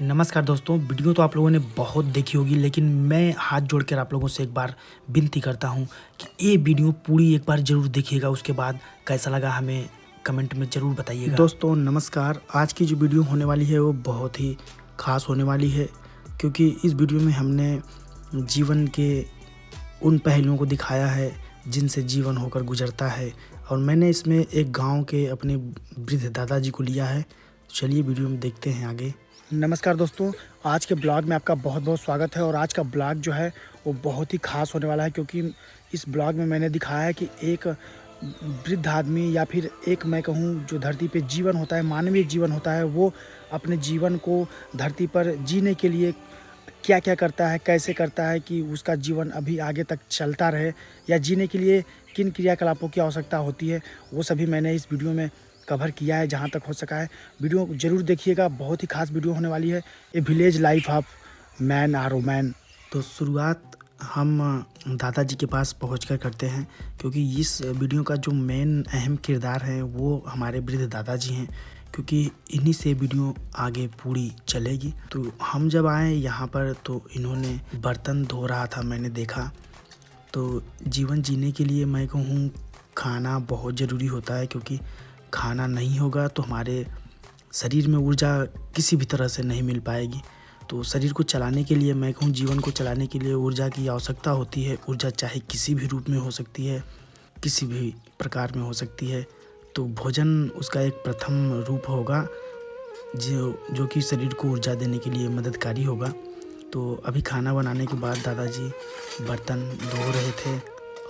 नमस्कार दोस्तों, वीडियो तो आप लोगों ने बहुत देखी होगी, लेकिन मैं हाथ जोड़कर आप लोगों से एक बार विनती करता हूँ कि ये वीडियो पूरी एक बार ज़रूर देखिएगा। उसके बाद कैसा लगा हमें कमेंट में ज़रूर बताइएगा। दोस्तों नमस्कार, आज की जो वीडियो होने वाली है वो बहुत ही ख़ास होने वाली है, क्योंकि इस वीडियो में हमने जीवन के उन पहलुओं को दिखाया है जिनसे जीवन होकर गुजरता है, और मैंने इसमें एक गाँव के अपने वृद्ध दादाजी को लिया है। चलिए वीडियो में देखते हैं आगे। नमस्कार दोस्तों, आज के ब्लॉग में आपका बहुत बहुत स्वागत है। और आज का ब्लॉग जो है वो बहुत ही ख़ास होने वाला है, क्योंकि इस ब्लॉग में मैंने दिखाया है कि एक वृद्ध आदमी या फिर एक मैं कहूँ जो धरती पे जीवन होता है, मानवीय जीवन होता है, वो अपने जीवन को धरती पर जीने के लिए क्या क्या करता है, कैसे करता है कि उसका जीवन अभी आगे तक चलता रहे, या जीने के लिए किन क्रियाकलापों की आवश्यकता होती है, वो सभी मैंने इस वीडियो में कवर किया है जहाँ तक हो सका है। वीडियो ज़रूर देखिएगा, बहुत ही खास वीडियो होने वाली है। A village life of man or women. तो शुरुआत हम दादाजी के पास पहुंचकर करते हैं, क्योंकि इस वीडियो का जो मेन अहम किरदार है वो हमारे वृद्ध दादाजी हैं, क्योंकि इन्हीं से वीडियो आगे पूरी चलेगी। तो हम जब आए यहाँ पर तो इन्होंने बर्तन धो रहा था, मैंने देखा। तो जीवन जीने के लिए मैं कहूँ खाना बहुत ज़रूरी होता है, क्योंकि खाना नहीं होगा तो हमारे शरीर में ऊर्जा किसी भी तरह से नहीं मिल पाएगी। तो शरीर को चलाने के लिए, मैं कहूँ जीवन को चलाने के लिए ऊर्जा की आवश्यकता होती है। ऊर्जा चाहे किसी भी रूप में हो सकती है, किसी भी प्रकार में हो सकती है। तो भोजन उसका एक प्रथम रूप होगा जो कि शरीर को ऊर्जा देने के लिए मददगारी होगा। तो अभी खाना बनाने के बाद दादाजी बर्तन धो रहे थे,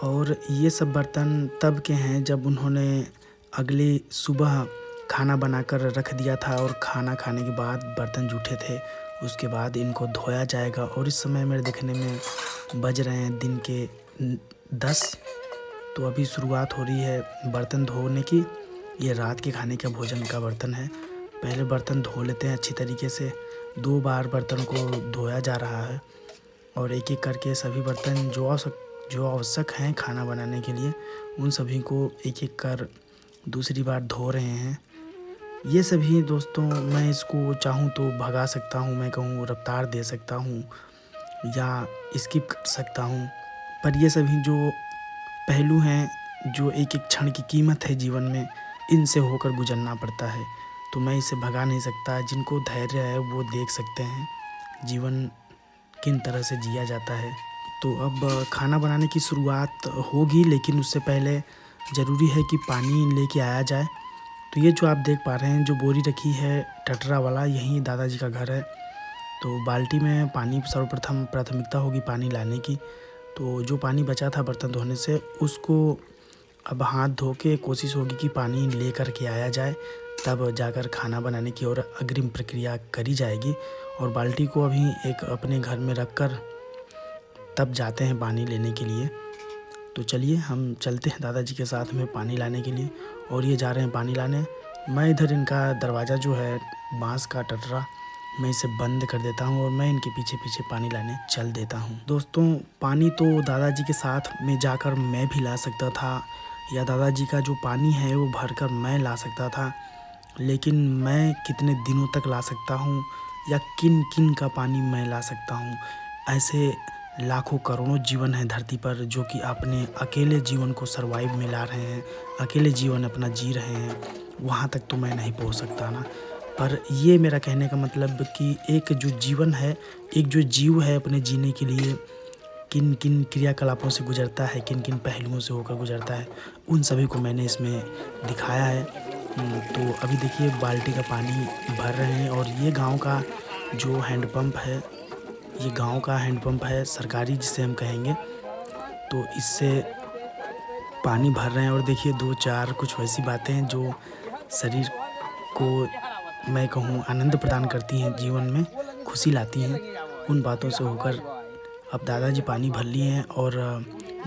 और ये सब बर्तन तब के हैं जब उन्होंने अगले सुबह खाना बनाकर रख दिया था, और खाना खाने के बाद बर्तन जूठे थे। उसके बाद इनको धोया जाएगा, और इस समय मेरे देखने में बज रहे हैं दिन के 10। तो अभी शुरुआत हो रही है बर्तन धोने की। ये रात के खाने का भोजन का बर्तन है। पहले बर्तन धो लेते हैं अच्छी तरीके से। 2 बार बर्तन को धोया जा रहा है, और एक एक करके सभी बर्तन जो आवश्यक हैं खाना बनाने के लिए, उन सभी को एक एक कर दूसरी बार धो रहे हैं। ये सभी दोस्तों, मैं इसको चाहूँ तो भगा सकता हूँ, मैं कहूँ रफ्तार दे सकता हूँ या स्किप कर सकता हूँ, पर ये सभी जो पहलू हैं, जो एक एक क्षण की कीमत है जीवन में, इनसे होकर गुजरना पड़ता है। तो मैं इसे भगा नहीं सकता। जिनको धैर्य है वो देख सकते हैं जीवन किन तरह से जिया जाता है। तो अब खाना बनाने की शुरुआत होगी, लेकिन उससे पहले ज़रूरी है कि पानी लेके आया जाए। तो ये जो आप देख पा रहे हैं, जो बोरी रखी है टटरा वाला, यही दादाजी का घर है। तो बाल्टी में पानी सर्वप्रथम प्राथमिकता होगी पानी लाने की। तो जो पानी बचा था बर्तन धोने से, उसको अब हाथ धो के कोशिश होगी कि पानी ले कर के आया जाए, तब जाकर खाना बनाने की ओर अग्रिम प्रक्रिया करी जाएगी। और बाल्टी को अभी एक अपने घर में रख कर तब जाते हैं पानी लेने के लिए। तो चलिए हम चलते हैं दादाजी के साथ में पानी लाने के लिए, और ये जा रहे हैं पानी लाने। मैं इधर इनका दरवाज़ा जो है बांस का टटरा, मैं इसे बंद कर देता हूँ, और मैं इनके पीछे पीछे पानी लाने चल देता हूँ। दोस्तों पानी तो दादाजी के साथ में जाकर मैं भी ला सकता था, या दादाजी का जो पानी है वो भरकर मैं ला सकता था, लेकिन मैं कितने दिनों तक ला सकता हूँ या किन किन का पानी मैं ला सकता हूँ। ऐसे लाखों करोड़ों जीवन है धरती पर, जो कि अपने अकेले जीवन को सरवाइव में ला रहे हैं, अकेले जीवन अपना जी रहे हैं। वहाँ तक तो मैं नहीं पहुँच सकता ना। पर ये मेरा कहने का मतलब कि एक जो जीवन है, एक जो जीव है, अपने जीने के लिए किन किन क्रियाकलापों से गुजरता है, किन किन पहलुओं से होकर गुजरता है, उन सभी को मैंने इसमें दिखाया है। तो अभी देखिए बाल्टी का पानी भर रहे हैं, और ये गांव का जो हैंडपम्प है, ये गांव का हैंडपम्प है सरकारी, जिसे हम कहेंगे। तो इससे पानी भर रहे हैं, और देखिए 2-4 कुछ वैसी बातें हैं जो शरीर को, मैं कहूँ, आनंद प्रदान करती हैं, जीवन में खुशी लाती हैं। उन बातों से होकर अब दादाजी पानी भर लिए हैं और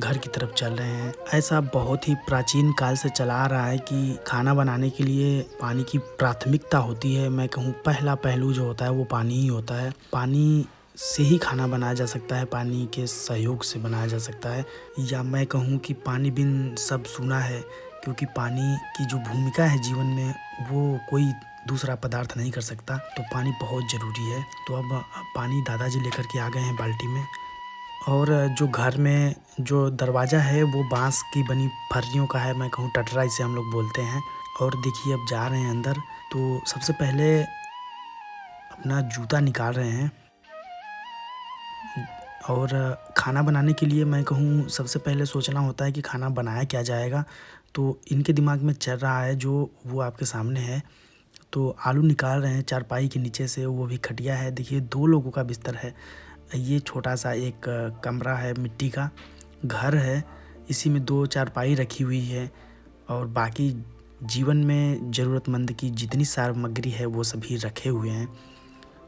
घर की तरफ चल रहे हैं। ऐसा बहुत ही प्राचीन काल से चला आ रहा है कि खाना बनाने के लिए पानी की प्राथमिकता होती है। मैं कहूँ पहला पहलू जो होता है वो पानी ही होता है। पानी से ही खाना बनाया जा सकता है, पानी के सहयोग से बनाया जा सकता है, या मैं कहूँ कि पानी बिन सब सूना है, क्योंकि पानी की जो भूमिका है जीवन में वो कोई दूसरा पदार्थ नहीं कर सकता, तो पानी बहुत ज़रूरी है। तो अब पानी दादाजी लेकर के आ गए हैं बाल्टी में। और जो घर में जो दरवाज़ा है वो बाँस की बनी फर्रियों का है, मैं कहूँ टटरा इसे हम लोग बोलते हैं। और देखिए अब जा रहे हैं अंदर। तो सबसे पहले अपना जूता निकाल रहे हैं। और खाना बनाने के लिए मैं कहूँ सबसे पहले सोचना होता है कि खाना बनाया क्या जाएगा। तो इनके दिमाग में चल रहा है जो वो आपके सामने है। तो आलू निकाल रहे हैं चारपाई के नीचे से, वो भी खटिया है। देखिए 2 लोगों का बिस्तर है। ये छोटा सा एक कमरा है, मिट्टी का घर है। इसी में 2 चारपाई रखी हुई है और बाकी जीवन में ज़रूरतमंद की जितनी सामग्री है वो सभी रखे हुए हैं।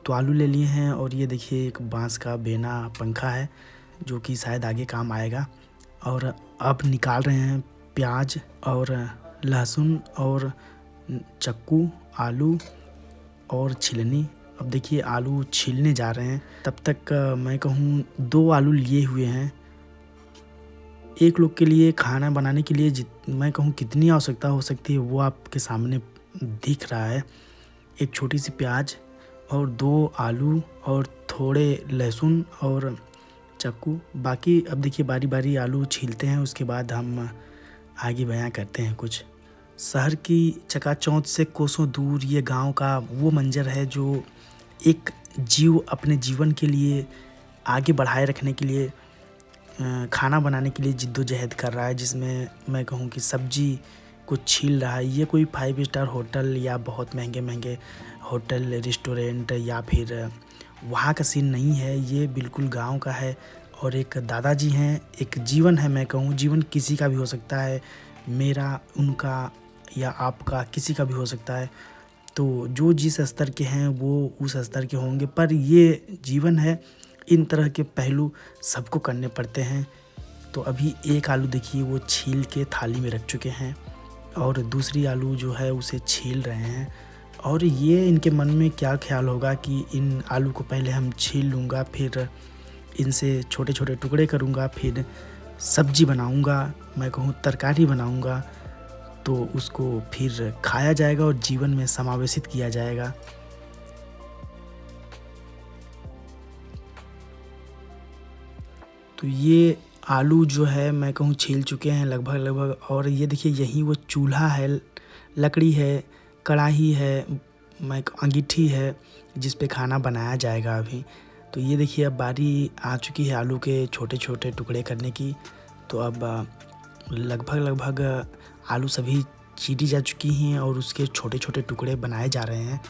तो आलू ले लिए हैं और ये देखिए एक बाँस का बेना पंखा है जो कि शायद आगे काम आएगा। और अब निकाल रहे हैं प्याज और लहसुन और चक्कू, आलू और छिलनी। अब देखिए आलू छीलने जा रहे हैं। तब तक मैं कहूँ 2 आलू लिए हुए हैं। एक लोग के लिए खाना बनाने के लिए मैं कहूँ कितनी आवश्यकता हो सकती है वो आपके सामने दिख रहा है। एक छोटी सी प्याज और 2 आलू और थोड़े लहसुन और चक्कू। बाकी अब देखिए बारी बारी आलू छीलते हैं, उसके बाद हम आगे बयां करते हैं कुछ। शहर की चकाचौंध से कोसों दूर ये गांव का वो मंजर है जो एक जीव अपने जीवन के लिए आगे बढ़ाए रखने के लिए खाना बनाने के लिए जिद्दोजहद कर रहा है, जिसमें मैं कहूँ कि सब्जी को छील रहा है। ये कोई 5 स्टार होटल या बहुत महंगे होटल रेस्टोरेंट या फिर वहाँ का सीन नहीं है, ये बिल्कुल गांव का है। और एक दादाजी हैं, एक जीवन है, मैं कहूँ जीवन किसी का भी हो सकता है, मेरा, उनका या आपका, किसी का भी हो सकता है। तो जो जिस स्तर के हैं वो उस स्तर के होंगे, पर ये जीवन है, इन तरह के पहलू सबको करने पड़ते हैं। तो अभी एक आलू देखिए वो छील के थाली में रख चुके हैं और दूसरी आलू जो है उसे छील रहे हैं। और ये इनके मन में क्या ख्याल होगा कि इन आलू को पहले हम छील लूँगा, फिर इनसे छोटे छोटे टुकड़े करूँगा, फिर सब्जी बनाऊँगा, मैं कहूँ तरकारी बनाऊँगा, तो उसको फिर खाया जाएगा और जीवन में समावेशित किया जाएगा। तो ये आलू जो है मैं कहूँ छील चुके हैं लगभग। और ये देखिए यही वो चूल्हा है, लकड़ी है, कढ़ाई है, मैं अंगीठी है जिस पे खाना बनाया जाएगा अभी। तो ये देखिए अब बारी आ चुकी है आलू के छोटे छोटे टुकड़े करने की। तो अब लगभग आलू सभी चीरी जा चुकी हैं और उसके छोटे छोटे टुकड़े बनाए जा रहे हैं।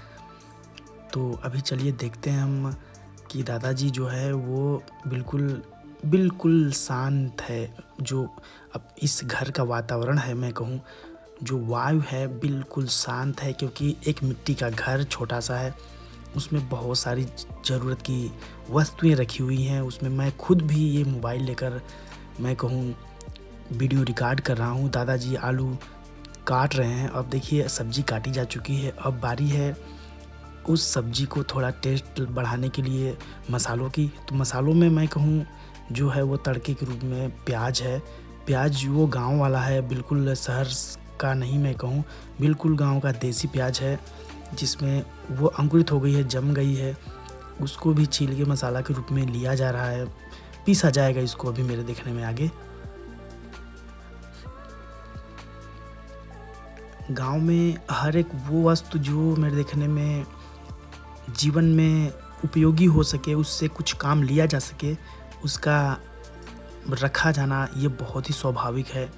तो अभी चलिए देखते हैं हम कि दादाजी जो है वो बिल्कुल शांत है। जो अब इस घर का वातावरण है, मैं कहूँ जो वायु है बिल्कुल शांत है, क्योंकि एक मिट्टी का घर छोटा सा है, उसमें बहुत सारी ज़रूरत की वस्तुएं रखी हुई हैं। उसमें मैं खुद भी ये मोबाइल लेकर मैं कहूँ वीडियो रिकॉर्ड कर रहा हूँ। दादाजी आलू काट रहे हैं। अब देखिए सब्जी काटी जा चुकी है, अब बारी है उस सब्जी को थोड़ा टेस्ट बढ़ाने के लिए मसालों की। तो मसालों में मैं कहूँ जो है वो तड़के के रूप में प्याज है। प्याज वो गांव वाला है, बिल्कुल शहर का नहीं, मैं कहूँ बिल्कुल गांव का देसी प्याज है, जिसमें वो अंकुरित हो गई है, जम गई है। उसको भी छील के मसाला के रूप में लिया जा रहा है, पीसा जाएगा इसको अभी मेरे देखने में आगे। गांव में हर एक वो वस्तु जो मेरे देखने में जीवन में उपयोगी हो सके, उससे कुछ काम लिया जा सके, उसका रखा जाना ये बहुत ही स्वाभाविक है,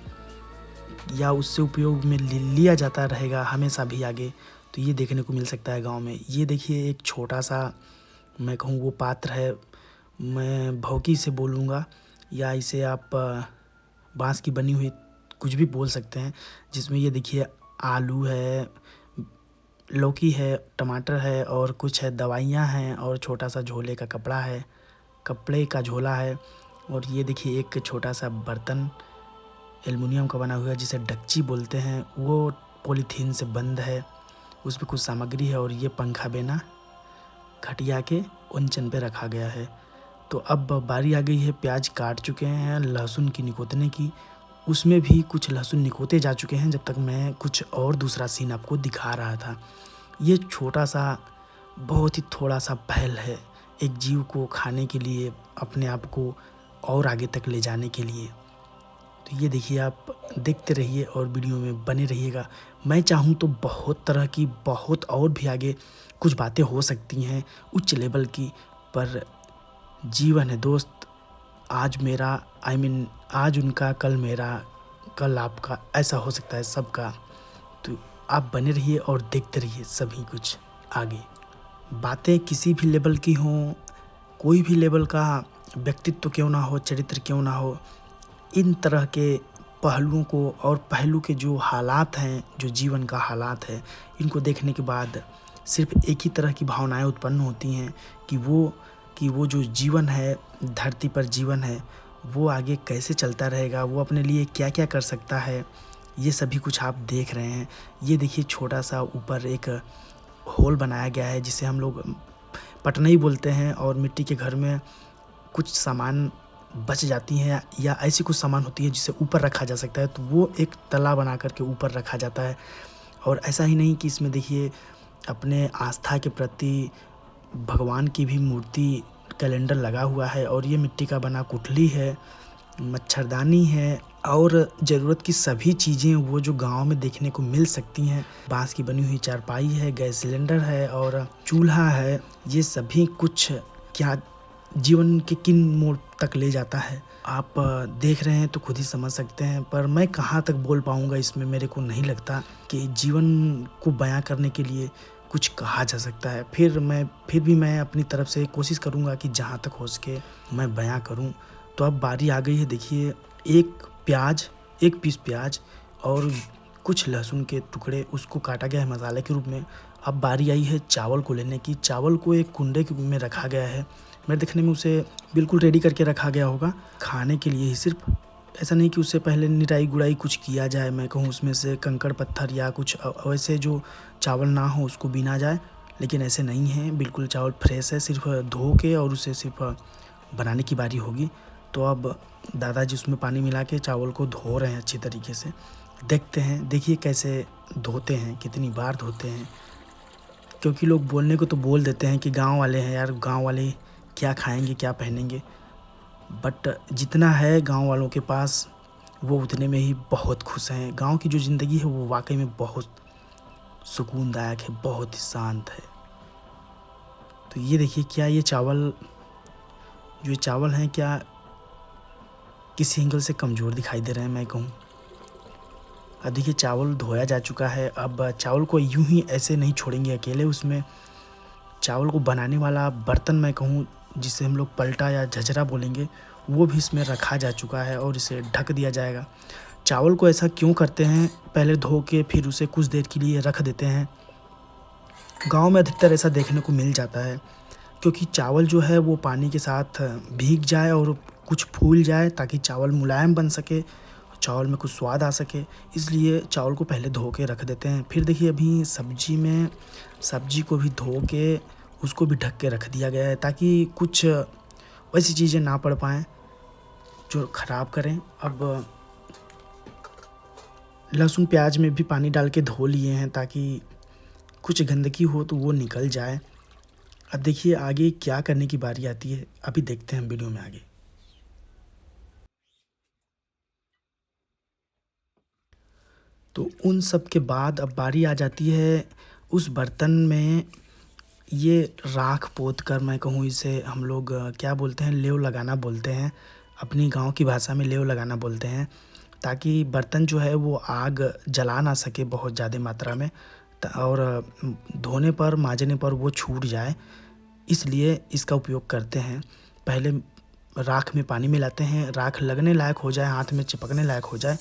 या उससे उपयोग में लिया जाता रहेगा हमेशा भी आगे। तो ये देखने को मिल सकता है गांव में। ये देखिए एक छोटा सा मैं कहूँ वो पात्र है, मैं भौकी से बोलूँगा, या इसे आप बांस की बनी हुई कुछ भी बोल सकते हैं, जिसमें ये देखिए आलू है, लौकी है, टमाटर है और कुछ है दवाइयाँ हैं, और छोटा सा झोले का कपड़ा है, कपड़े का झोला है। और ये देखिए एक छोटा सा बर्तन एल्युमिनियम का बना हुआ है जिसे डक्ची बोलते हैं, वो पॉलीथीन से बंद है, उसमें कुछ सामग्री है। और ये पंखा बेना खटिया के उंचन पे रखा गया है। तो अब बारी आ गई है, प्याज काट चुके हैं, लहसुन की निकोतने की, उसमें भी कुछ लहसुन निकोते जा चुके हैं, जब तक मैं कुछ और दूसरा सीन आपको दिखा रहा था। ये छोटा-सा बहुत ही थोड़ा-सा पहल है, एक जीव को खाने के लिए, अपने आप को और आगे तक ले जाने के लिए। तो ये देखिए, आप देखते रहिए और वीडियो में बने रहिएगा। मैं चाहूँ तो बहुत तरह की, बहुत और भी आगे कुछ बातें हो सकती हैं उच्च लेवल की, पर जीवन है दोस्त। आज मेरा, आज उनका, कल मेरा, कल आपका, ऐसा हो सकता है सबका। तो आप बने रहिए और देखते रहिए सभी कुछ आगे। बातें किसी भी लेवल की हों, कोई भी लेवल का व्यक्तित्व क्यों ना हो, चरित्र क्यों ना हो, इन तरह के पहलुओं को और पहलू के जो हालात हैं, जो जीवन का हालात है, इनको देखने के बाद सिर्फ़ एक ही तरह की भावनाएँ उत्पन्न होती हैं कि वो जो जीवन है, धरती पर जीवन है, वो आगे कैसे चलता रहेगा, वो अपने लिए क्या-क्या कर सकता है, ये सभी कुछ आप देख रहे हैं। ये देखिए, छोटा-सा ऊपर एक होल बनाया गया है जिसे हम लोग पटनई बोलते हैं, और मिट्टी के घर में कुछ सामान बच जाती हैं या ऐसी कुछ सामान होती है जिसे ऊपर रखा जा सकता है, तो वो एक तला बना कर के ऊपर रखा जाता है। और ऐसा ही नहीं कि इसमें देखिए, अपने आस्था के प्रति भगवान की भी मूर्ति, कैलेंडर लगा हुआ है, और ये मिट्टी का बना कुठली है, मच्छरदानी है, और ज़रूरत की सभी चीज़ें वो जो गाँव में देखने को मिल सकती हैं। बाँस की बनी हुई चारपाई है, गैस सिलेंडर है और चूल्हा है। ये सभी कुछ क्या जीवन के किन मोड़ तक ले जाता है, आप देख रहे हैं तो खुद ही समझ सकते हैं। पर मैं कहाँ तक बोल पाऊँगा इसमें, मेरे को नहीं लगता कि जीवन को बयां करने के लिए कुछ कहा जा सकता है। फिर भी मैं अपनी तरफ से कोशिश करूँगा कि जहाँ तक हो सके मैं बयां करूँ। तो अब बारी आ गई है, देखिए, एक पीस प्याज और कुछ लहसुन के टुकड़े, उसको काटा गया है मसाले के रूप में। अब बारी आई है चावल को लेने की। चावल को एक कुंडे में रखा गया है। मेरे देखने में उसे बिल्कुल रेडी करके रखा गया होगा खाने के लिए ही सिर्फ। ऐसा नहीं कि उससे पहले निराई गुड़ाई कुछ किया जाए, मैं कहूँ उसमें से कंकड़ पत्थर या कुछ वैसे जो चावल ना हो उसको बीना जाए, लेकिन ऐसे नहीं है। बिल्कुल चावल फ्रेश है, सिर्फ धो के और उसे सिर्फ बनाने की बारी होगी। तो अब दादाजी उसमें पानी मिला के चावल को धो रहे हैं अच्छी तरीके से। देखते हैं, देखिए कैसे धोते हैं, कितनी बार धोते हैं, क्योंकि लोग बोलने को तो बोल देते हैं कि गाँव वाले हैं यार, गाँव वाले क्या खाएंगे, क्या पहनेंगे, बट जितना है गांव वालों के पास, वो उतने में ही बहुत खुश हैं। गांव की जो ज़िंदगी है वो वाकई में बहुत सुकूनदायक है, बहुत ही शांत है। तो ये देखिए, क्या ये चावल हैं, क्या किसी एंगल से कमज़ोर दिखाई दे रहे हैं, मैं कहूँ। अब देखिए, चावल धोया जा चुका है। अब चावल को यूं ही ऐसे नहीं छोड़ेंगे अकेले, उसमें चावल को बनाने वाला बर्तन, मैं कहूँ जिसे हम लोग पलटा या झझरा बोलेंगे, वो भी इसमें रखा जा चुका है और इसे ढक दिया जाएगा। चावल को ऐसा क्यों करते हैं, पहले धो के फिर उसे कुछ देर के लिए रख देते हैं। गांव में अधिकतर ऐसा देखने को मिल जाता है, क्योंकि चावल जो है वो पानी के साथ भीग जाए और कुछ फूल जाए, ताकि चावल मुलायम बन सके, चावल में कुछ स्वाद आ सके, इसलिए चावल को पहले धो के रख देते हैं। फिर देखिए, अभी सब्जी को भी धो के उसको भी ढक के रख दिया गया है, ताकि कुछ वैसी चीज़ें ना पड़ पाएँ जो ख़राब करें। अब लहसुन प्याज में भी पानी डाल के धो लिए हैं, ताकि कुछ गंदगी हो तो वो निकल जाए। अब देखिए, आगे क्या करने की बारी आती है, अभी देखते हैं हम वीडियो में आगे। तो उन सब के बाद अब बारी आ जाती है उस बर्तन में ये राख पोत कर, मैं कहूँ इसे हम लोग क्या बोलते हैं, लेव लगाना बोलते हैं, अपनी गांव की भाषा में लेव लगाना बोलते हैं, ताकि बर्तन जो है वो आग जला ना सके बहुत ज़्यादा मात्रा में, और धोने पर, मांजने पर वो छूट जाए, इसलिए इसका उपयोग करते हैं। पहले राख में पानी मिलाते हैं, राख लगने लायक हो जाए, हाथ में चिपकने लायक हो जाए,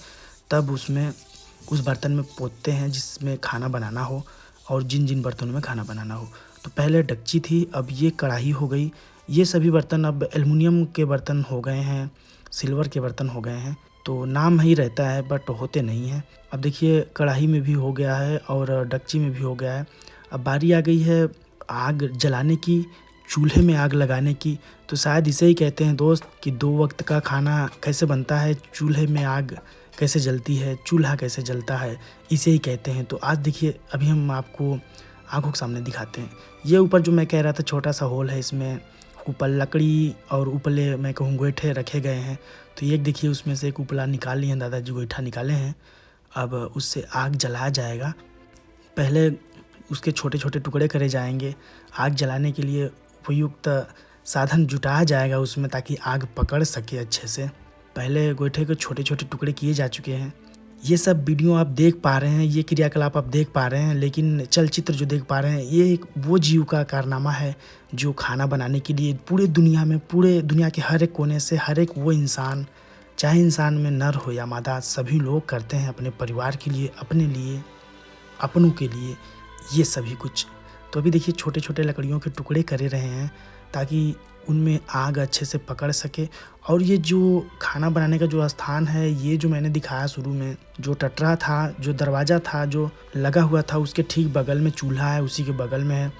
तब उस बर्तन में पोतते हैं जिसमें खाना बनाना हो, और जिन बर्तनों में खाना बनाना हो। तो पहले डेगची थी, अब ये कढ़ाई हो गई। ये सभी बर्तन अब एल्युमिनियम के बर्तन हो गए हैं, सिल्वर के बर्तन हो गए हैं। तो नाम ही रहता है बट होते नहीं हैं। अब देखिए, कढ़ाई में भी हो गया है और डेगची में भी हो गया है। अब बारी आ गई है आग जलाने की, चूल्हे में आग लगाने की। तो शायद इसे ही कहते हैं दोस्त कि 2 वक्त का खाना कैसे बनता है, चूल्हे में आग कैसे जलती है, चूल्हा कैसे जलता है, इसे ही कहते हैं। तो आज देखिए, अभी हम आपको आँखों के सामने दिखाते हैं। ये ऊपर जो मैं कह रहा था छोटा सा होल है, इसमें ऊपर लकड़ी और उपले मैं कहूँ गोईठे रखे गए हैं। तो ये देखिए उसमें से एक उपला निकाल लिए हैं दादाजी, गोईठा निकाले हैं। अब उससे आग जलाया जाएगा। पहले उसके छोटे छोटे टुकड़े करे जाएंगे। आग जलाने के लिए उपयुक्त साधन जुटाया जाएगा उसमें, ताकि आग पकड़ सके अच्छे से। पहले गोईठे के छोटे छोटे टुकड़े किए जा चुके हैं। ये सब वीडियो आप देख पा रहे हैं, ये क्रियाकलाप आप देख पा रहे हैं, लेकिन चलचित्र जो देख पा रहे हैं ये एक वो जीव का कारनामा है जो खाना बनाने के लिए पूरे दुनिया में, पूरे दुनिया के हर एक कोने से हर एक वो इंसान, चाहे इंसान में नर हो या मादा, सभी लोग करते हैं अपने परिवार के लिए, अपने लिए, अपनों के लिए, ये सभी कुछ। तो अभी देखिए छोटे छोटे लकड़ियों के टुकड़े करे रहे हैं ताकि उनमें आग अच्छे से पकड़ सके। और ये जो खाना बनाने का जो स्थान है, ये जो मैंने दिखाया शुरू में, जो टटरा था, जो दरवाज़ा था जो लगा हुआ था, उसके ठीक बगल में चूल्हा है, उसी के बगल में है।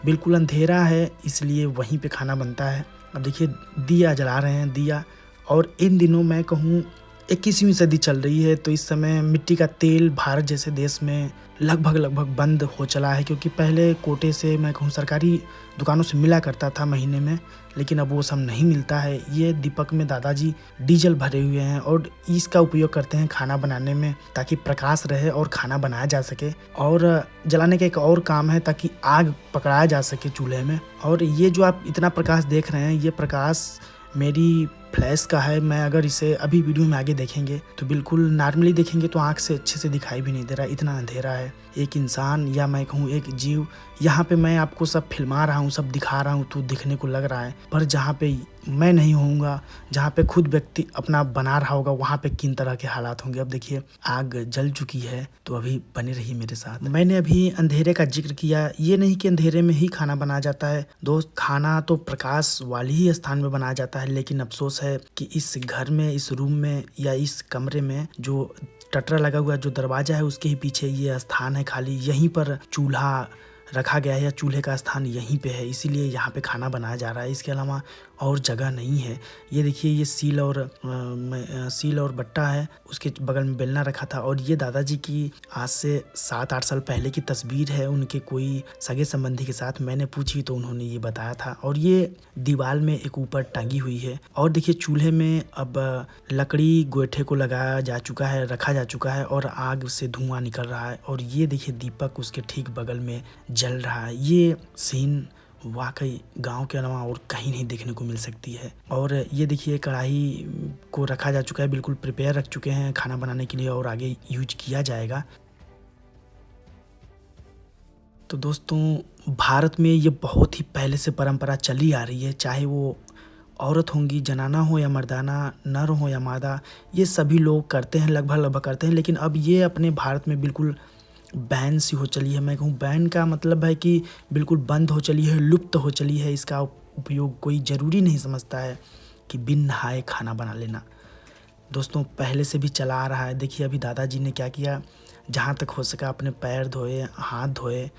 बिल्कुल अंधेरा है, इसलिए वहीं पे खाना बनता है। अब देखिए दिया जला रहे हैं, दिया। और इन दिनों मैं कहूँ 21वीं सदी चल रही है, तो इस समय मिट्टी का तेल भारत जैसे देश में लगभग बंद हो चला है, क्योंकि पहले कोटे से मैं कहूँ सरकारी दुकानों से मिला करता था महीने में, लेकिन अब वो सब नहीं मिलता है। ये दीपक में दादाजी डीजल भरे हुए हैं और इसका उपयोग करते हैं खाना बनाने में, ताकि प्रकाश रहे और खाना बनाया जा सके। और जलाने का एक और काम है ताकि आग पकड़ाया जा सके चूल्हे में। और ये जो आप इतना प्रकाश देख रहे हैं, ये प्रकाश मेरी फ्लैश का है। मैं अगर इसे अभी वीडियो में आगे देखेंगे तो बिल्कुल नॉर्मली देखेंगे तो आँख से अच्छे से दिखाई भी नहीं दे रहा, इतना अंधेरा है। एक इंसान या मैं कहूँ एक जीव, यहाँ पे मैं आपको सब फिल्मा रहा हूँ, सब दिखा रहा हूँ तो दिखने को लग रहा है, पर जहाँ पे मैं नहीं होऊंगा, जहाँ पे खुद व्यक्ति अपना बना रहा होगा, वहाँ पे किन तरह के हालात होंगे। अब देखिए आग जल चुकी है, तो अभी बने रहिए मेरे साथ। मैंने अभी अंधेरे का जिक्र किया, ये नहीं कि अंधेरे में ही खाना बनाया जाता है दोस्त, खाना तो प्रकाश वाले ही स्थान में बनाया जाता है। लेकिन अफसोस है कि इस घर में, इस रूम में या इस कमरे में जो टटरा लगा हुआ जो दरवाजा है, उसके ही पीछे ये स्थान है खाली, यहीं पर चूल्हा रखा गया है या चूल्हे का स्थान यहीं पे है, इसीलिए यहाँ पे खाना बनाया जा रहा है। इसके अलावा और जगह नहीं है। ये देखिए ये सील और बट्टा है, उसके बगल में बेलना रखा था। और ये दादाजी की आज से 7-8 साल पहले की तस्वीर है, उनके कोई सगे संबंधी के साथ। मैंने पूछी तो उन्होंने ये बताया था। और ये दीवार में एक ऊपर टंगी हुई है। और देखिए चूल्हे में अब लकड़ी गोईठे को लगाया जा चुका है, रखा जा चुका है और आग से धुआं निकल रहा है। और ये देखिए दीपक उसके ठीक बगल में जल रहा है। ये सीन वाकई गांव के अलावा और कहीं नहीं देखने को मिल सकती है। और ये देखिए कढ़ाई को रखा जा चुका है, बिल्कुल प्रिपेयर रख चुके हैं खाना बनाने के लिए और आगे यूज किया जाएगा। तो दोस्तों भारत में ये बहुत ही पहले से परंपरा चली आ रही है, चाहे वो औरत होंगी, जनाना हो या मर्दाना, नर हो या मादा, ये सभी लोग करते हैं, लगभग करते हैं। लेकिन अब ये अपने भारत में बिल्कुल बैन सी हो चली है। मैं कहूँ बैन का मतलब है कि बिल्कुल बंद हो चली है, लुप्त हो चली है। इसका उपयोग कोई ज़रूरी नहीं समझता है कि बिन नहाए खाना बना लेना। दोस्तों पहले से भी चला आ रहा है। देखिए अभी दादाजी ने क्या किया, जहाँ तक हो सका अपने पैर धोए, हाथ धोए,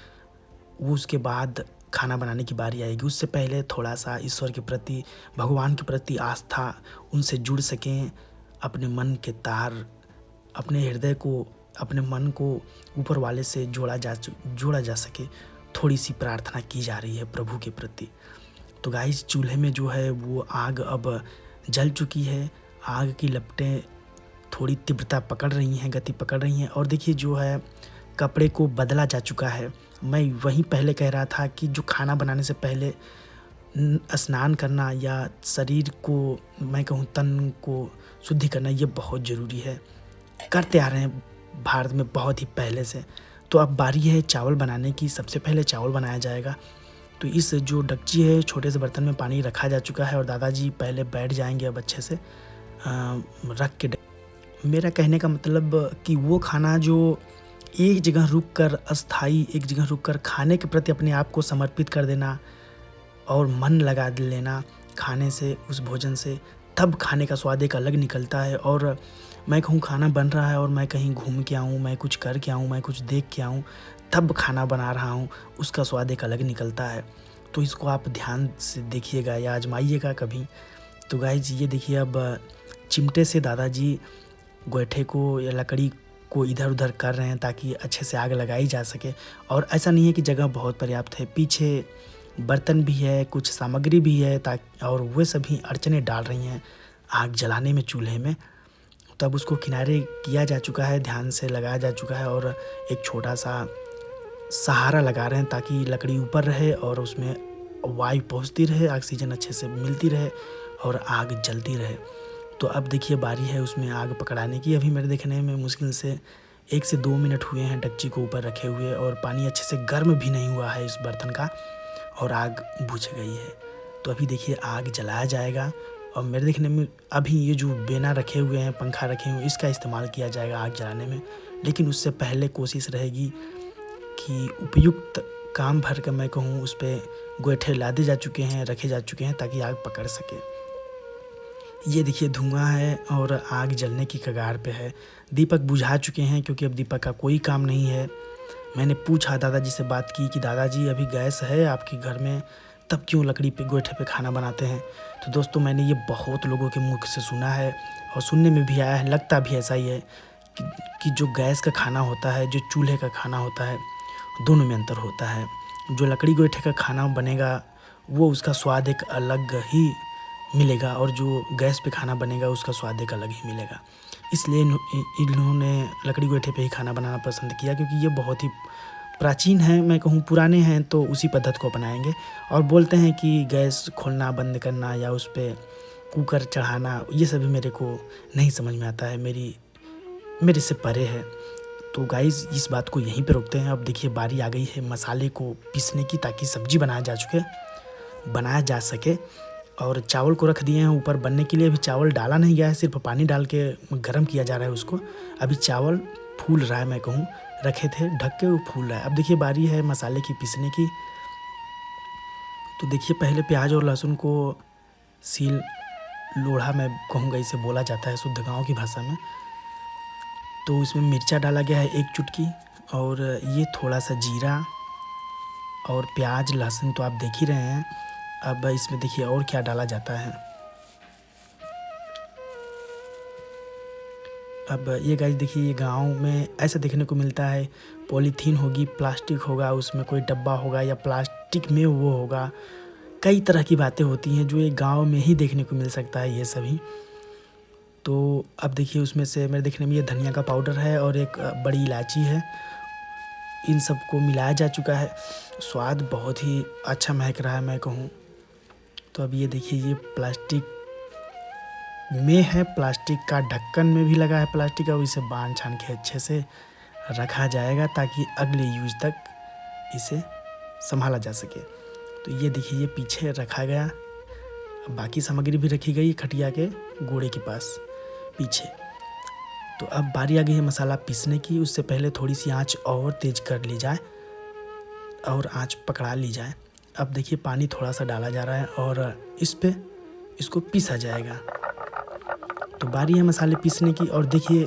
वो उसके बाद खाना बनाने की बारी आएगी। उससे पहले थोड़ा सा ईश्वर के प्रति, भगवान के प्रति आस्था, उनसे जुड़ सकें, अपने मन के तार, अपने हृदय को, अपने मन को ऊपर वाले से जोड़ा जा सके, थोड़ी सी प्रार्थना की जा रही है प्रभु के प्रति। तो गाइस चूल्हे में जो है वो आग अब जल चुकी है। आग की लपटें थोड़ी तीव्रता पकड़ रही हैं, गति पकड़ रही हैं। और देखिए जो है कपड़े को बदला जा चुका है। मैं वहीं पहले कह रहा था कि जो खाना बनाने से पहले स्नान करना या शरीर को, मैं कहूँ तन को शुद्धि करना, ये बहुत ज़रूरी है। करते आ रहे हैं भारत में बहुत ही पहले से। तो अब बारी है चावल बनाने की। सबसे पहले चावल बनाया जाएगा। तो इस जो डेगची है, छोटे से बर्तन में पानी रखा जा चुका है और दादाजी पहले बैठ जाएंगे अब अच्छे से रख के। मेरा कहने का मतलब कि वो खाना जो एक जगह रुक कर, अस्थाई एक जगह रुक कर खाने के प्रति अपने आप को समर्पित कर देना और मन लगा लेना खाने से, उस भोजन से, तब खाने का स्वाद एक अलग निकलता है। और मैं कहूँ खाना बन रहा है और मैं कहीं घूम के आऊँ, मैं कुछ कर के आऊँ, मैं कुछ देख के आऊँ, तब खाना बना रहा हूँ, उसका स्वाद एक अलग निकलता है। तो इसको आप ध्यान से देखिएगा या आजमाइएगा कभी। तो गाइज ये देखिए अब चिमटे से दादाजी गोईठे को या लकड़ी को इधर-उधर कर रहे हैं ताकि अच्छे से आग लगाई जा सके। और ऐसा नहीं है कि जगह बहुत पर्याप्त है, पीछे बर्तन भी है, कुछ सामग्री भी है और वे सभी अड़चनें डाल रही हैं आग जलाने में चूल्हे में। तब उसको किनारे किया जा चुका है, ध्यान से लगाया जा चुका है और एक छोटा-सा सहारा लगा रहे हैं ताकि लकड़ी ऊपर रहे और उसमें वायु पहुँचती रहे, ऑक्सीजन अच्छे से मिलती रहे और आग जलती रहे। तो अब देखिए बारी है उसमें आग पकड़ाने की। अभी मेरे देखने में मुश्किल से 1 से 2 मिनट हुए हैं डेगची को ऊपर रखे हुए और पानी अच्छे से गर्म भी नहीं हुआ है इस बर्तन का और आग बुझ गई है। तो अभी देखिए आग जलाया जाएगा और मेरे देखने में अभी ये जो बेना रखे हुए हैं, पंखा रखे हुए हैं, इसका इस्तेमाल किया जाएगा आग जलाने में। लेकिन उससे पहले कोशिश रहेगी कि उपयुक्त काम भर कर मैं कहूँ उस पे गोइठे लादे जा चुके हैं, रखे जा चुके हैं ताकि आग पकड़ सके। ये देखिए धुआँ है और आग जलने की कगार पे है। दीपक बुझा चुके हैं क्योंकि अब दीपक का कोई काम नहीं है। मैंने पूछा दादाजी से बात की कि दादाजी अभी गैस है आपके घर में, तब क्यों लकड़ी पे गोइठे पे खाना बनाते हैं? तो दोस्तों मैंने ये बहुत लोगों के मुख से सुना है और सुनने में भी आया है, लगता भी ऐसा ही है कि जो गैस का खाना होता है, जो चूल्हे का खाना होता है, दोनों में अंतर होता है। जो लकड़ी गोइठे का खाना बनेगा वो उसका स्वाद एक अलग ही मिलेगा और जो गैस पे खाना बनेगा उसका स्वाद एक अलग ही मिलेगा। इसलिए इन्होंने लकड़ी गोइठे पे ही खाना बनाना पसंद किया क्योंकि ये बहुत ही प्राचीन है, मैं कहूँ पुराने हैं, तो उसी पद्धति को अपनाएंगे। और बोलते हैं कि गैस खोलना बंद करना या उस पर कुकर चढ़ाना ये सभी मेरे को नहीं समझ में आता है, मेरे से परे है। तो गाइज़ इस बात को यहीं पे रोकते हैं। अब देखिए बारी आ गई है मसाले को पीसने की ताकि सब्ज़ी बनाया जा सके। और चावल को रख दिए हैं ऊपर बनने के लिए। अभी चावल डाला नहीं गया है, सिर्फ पानी डाल के गर्म किया जा रहा है उसको। अभी चावल फूल रहा है, मैं कहूँ रखे थे ढक के वो फूल रहा है। अब देखिए बारी है मसाले की पीसने की। तो देखिए पहले प्याज और लहसुन को सील लोढ़ा मैं कहूँगा इसे बोला जाता है शुद्ध गाँव की भाषा में। तो इसमें मिर्चा डाला गया है 1 चुटकी और ये थोड़ा सा जीरा और प्याज लहसुन तो आप देख ही रहे हैं। अब इसमें देखिए और क्या डाला जाता है। अब ये गाइस देखिए ये गाँव में ऐसा देखने को मिलता है, पॉलीथीन होगी, प्लास्टिक होगा, उसमें कोई डब्बा होगा या प्लास्टिक में वो होगा, कई तरह की बातें होती हैं जो एक गाँव में ही देखने को मिल सकता है ये सभी। तो अब देखिए उसमें से मेरे देखने में ये धनिया का पाउडर है और एक बड़ी इलायची है। इन सबको मिलाया जा चुका है। स्वाद बहुत ही अच्छा महक रहा है, मैं कहूँ। तो अब ये देखिए ये प्लास्टिक में है, प्लास्टिक का ढक्कन में भी लगा है प्लास्टिक का, इसे बांध छान के अच्छे से रखा जाएगा ताकि अगले यूज तक इसे संभाला जा सके। तो ये देखिए ये पीछे रखा गया, बाकी सामग्री भी रखी गई खटिया के गोड़े के पास पीछे। तो अब बारी आ गई है मसाला पीसने की। उससे पहले थोड़ी सी आंच और तेज कर ली जाए और आंच पकड़ा ली जाए। अब देखिए पानी थोड़ा सा डाला जा रहा है और इसको पीसा जाएगा। तो बारी है मसाले पीसने की। और देखिए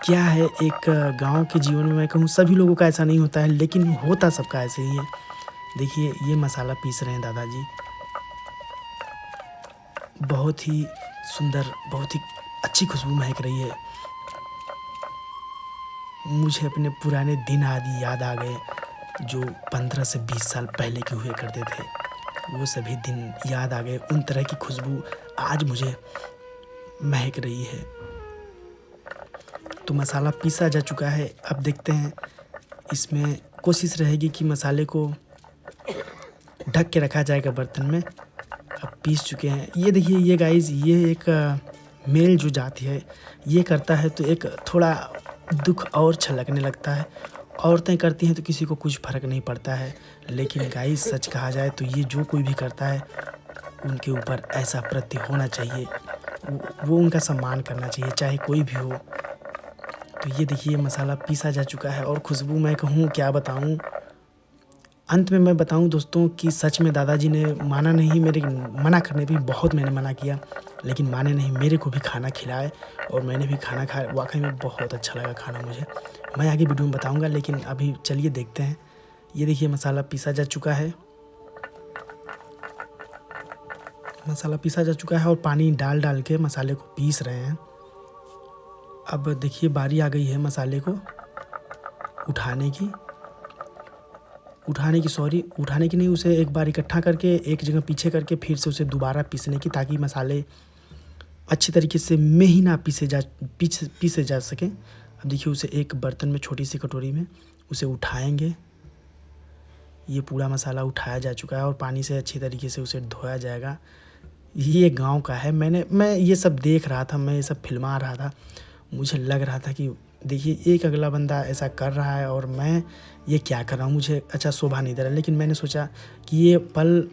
क्या है, एक गांव के जीवन में मैं कहूँ सभी लोगों का ऐसा नहीं होता है, लेकिन होता सबका ऐसे ही है। देखिए ये मसाला पीस रहे हैं दादाजी, बहुत ही सुंदर, बहुत ही अच्छी खुशबू महक रही है। मुझे अपने पुराने दिन आदि याद आ गए जो 15 से 20 साल पहले के हुए करते थे। वो सभी दिन याद आ गए। उन तरह की खुशबू आज मुझे महक रही है। तो मसाला पीसा जा चुका है। अब देखते हैं, इसमें कोशिश रहेगी कि मसाले को ढक के रखा जाएगा बर्तन में। अब पीस चुके हैं। ये देखिए ये गाइस, ये एक मेल जो जाति है ये करता है तो एक थोड़ा दुख और छलकने लगता है। औरतें करती हैं तो किसी को कुछ फ़र्क नहीं पड़ता है, लेकिन गाइस सच कहा जाए तो ये जो कोई भी करता है उनके ऊपर ऐसा प्रति होना चाहिए, वो उनका सम्मान करना चाहिए, चाहे कोई भी हो। तो ये देखिए मसाला पीसा जा चुका है और खुशबू मैं कहूँ क्या बताऊँ। अंत में मैं बताऊं दोस्तों कि सच में दादाजी ने माना नहीं, मेरे मना करने पे बहुत मैंने मना किया, लेकिन माने नहीं, मेरे को भी खाना खिलाए और मैंने भी खाना खाया। वाकई में बहुत अच्छा लगा खाना मुझे। मैं आगे वीडियो में बताऊंगा, लेकिन अभी चलिए देखते हैं। ये देखिए मसाला पीसा जा चुका है, मसाला पीसा जा चुका है और पानी डाल के मसाले को पीस रहे हैं। अब देखिए बारी आ गई है मसाले को उठाने की उठाने की नहीं, उसे एक बार इकट्ठा करके एक जगह पीछे करके फिर से उसे दोबारा पीसने की, ताकि मसाले अच्छी तरीके से महीना पीसे जा सकें। अब देखिए उसे एक बर्तन में, छोटी सी कटोरी में उसे उठाएंगे। ये पूरा मसाला उठाया जा चुका है और पानी से अच्छी तरीके से उसे धोया जाएगा। ये गांव का है। मैं ये सब देख रहा था, मैं ये सब फिल्मा रहा था। मुझे लग रहा था कि देखिए एक अगला बंदा ऐसा कर रहा है और मैं ये क्या कर रहा हूँ, मुझे अच्छा शोभा नहीं दे रहा। लेकिन मैंने सोचा कि ये पल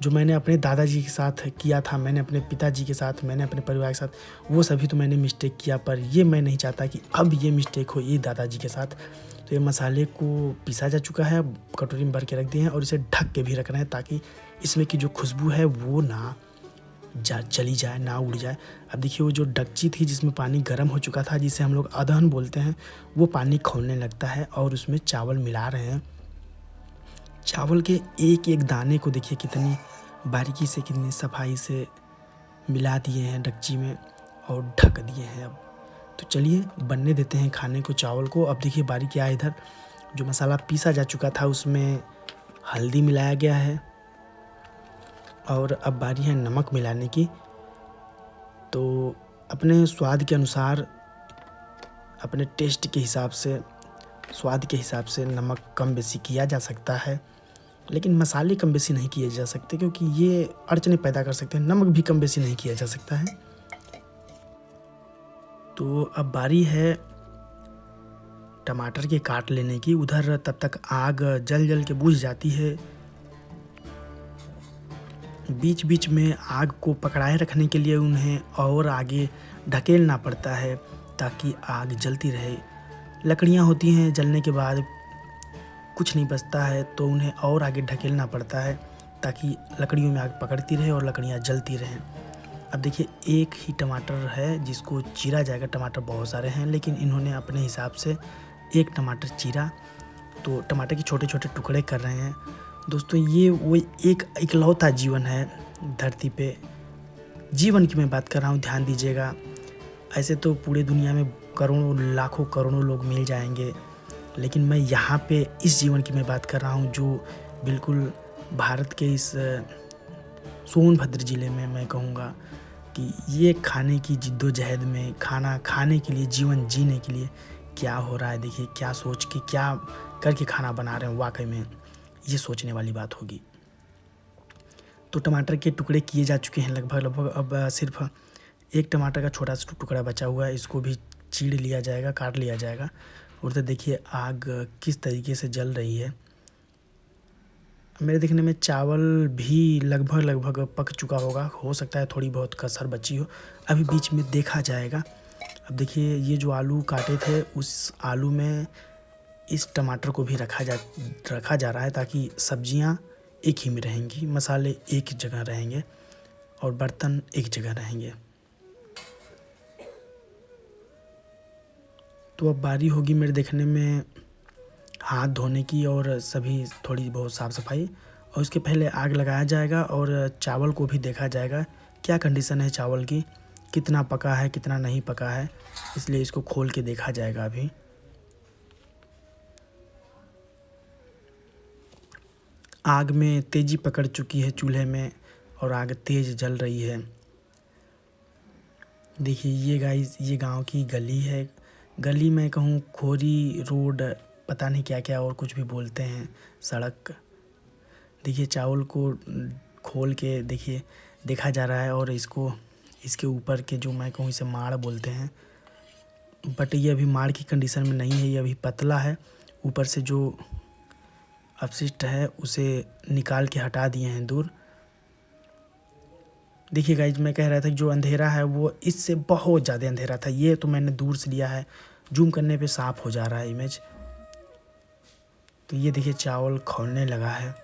जो मैंने अपने दादाजी के साथ किया था, मैंने अपने पिताजी के साथ, मैंने अपने परिवार के साथ, वो सभी तो मैंने मिस्टेक किया, पर ये मैं नहीं चाहता कि अब ये मिस्टेक हो ये दादाजी के साथ। तो ये मसाले को पीसा जा चुका है, कटोरी में भर के रख दिए हैं और इसे ढक के भी रख रहे हैं, ताकि इसमें की जो खुशबू है वो ना चली जाए, ना उड़ जाए। अब देखिए वो जो डेगची थी जिसमें पानी गर्म हो चुका था, जिसे हम लोग अदहन बोलते हैं, वो पानी खौलने लगता है और उसमें चावल मिला रहे हैं। चावल के एक एक दाने को देखिए कितनी बारीकी से, कितनी सफाई से मिला दिए हैं डेगची में और ढक दिए हैं। अब तो चलिए बनने देते हैं खाने को, चावल को। अब देखिए बारी क्या है, इधर जो मसाला पीसा जा चुका था उसमें हल्दी मिलाया गया है और अब बारी है नमक मिलाने की। तो अपने स्वाद के अनुसार, अपने टेस्ट के हिसाब से, स्वाद के हिसाब से नमक कम बेसी किया जा सकता है, लेकिन मसाले कम बेसी नहीं किए जा सकते, क्योंकि ये अड़चने पैदा कर सकते हैं। नमक भी कम बेसी नहीं किया जा सकता है। तो अब बारी है टमाटर के काट लेने की। उधर तब तक आग जल के बुझ जाती है। बीच बीच में आग को पकड़ाए रखने के लिए उन्हें और आगे ढकेलना पड़ता है, ताकि आग जलती रहे। लकड़ियाँ होती हैं, जलने के बाद कुछ नहीं बचता है, तो उन्हें और आगे ढकेलना पड़ता है, ताकि लकड़ियों में आग पकड़ती रहे और लकड़ियाँ जलती रहें। अब देखिए एक ही टमाटर है जिसको चीरा जाएगा। टमाटर बहुत सारे हैं, लेकिन इन्होंने अपने हिसाब से एक टमाटर चीरा, तो टमाटर के छोटे छोटे टुकड़े कर रहे हैं। दोस्तों ये वो एक इकलौता जीवन है धरती पे, जीवन की मैं बात कर रहा हूँ, ध्यान दीजिएगा। ऐसे तो पूरे दुनिया में करोड़ों, लाखों, करोड़ों लोग मिल जाएंगे, लेकिन मैं यहाँ पे इस जीवन की मैं बात कर रहा हूँ, जो बिल्कुल भारत के इस सोनभद्र ज़िले में मैं कहूँगा कि ये खाने की जिद्दोजहद में, खाना खाने के लिए, जीवन जीने के लिए क्या हो रहा है। देखिए क्या सोच के, क्या करके खाना बना रहे हैं, वाकई में ये सोचने वाली बात होगी। तो टमाटर के टुकड़े किए जा चुके हैं लगभग। अब सिर्फ एक टमाटर का छोटा सा टुकड़ा बचा हुआ है, इसको भी चीर लिया जाएगा, काट लिया जाएगा। और तो देखिए आग किस तरीके से जल रही है। मेरे देखने में चावल भी लगभग पक चुका होगा, हो सकता है थोड़ी बहुत कसर बची हो, अभी बीच में देखा जाएगा। अब देखिए ये जो आलू काटे थे, उस आलू में इस टमाटर को भी रखा जा रहा है, ताकि सब्जियां एक ही में रहेंगी, मसाले एक जगह रहेंगे और बर्तन एक जगह रहेंगे। तो अब बारी होगी मेरे देखने में हाथ धोने की और सभी थोड़ी बहुत साफ़ सफाई, और उसके पहले आग लगाया जाएगा और चावल को भी देखा जाएगा क्या कंडीशन है चावल की, कितना पका है, कितना नहीं पका है, इसलिए इसको खोल के देखा जाएगा। अभी आग में तेज़ी पकड़ चुकी है चूल्हे में और आग तेज़ जल रही है। देखिए ये गाइस, ये गांव की गली है। गली में कहूँ, खोरी रोड, पता नहीं क्या क्या और कुछ भी बोलते हैं, सड़क। देखिए चावल को खोल के देखिए देखा जा रहा है, और इसको, इसके ऊपर के जो मैं कहूँ इसे माड़ बोलते हैं, बट ये अभी माड़ की कंडीशन में नहीं है, ये अभी पतला है। ऊपर से जो अपशिष्ट है उसे निकाल के हटा दिए हैं दूर। देखिए गाइज, मैं कह रहा था कि जो अंधेरा है वो इससे बहुत ज़्यादा अंधेरा था। ये तो मैंने दूर से लिया है, जूम करने पे साफ हो जा रहा है इमेज। तो ये देखिए चावल खौलने लगा है।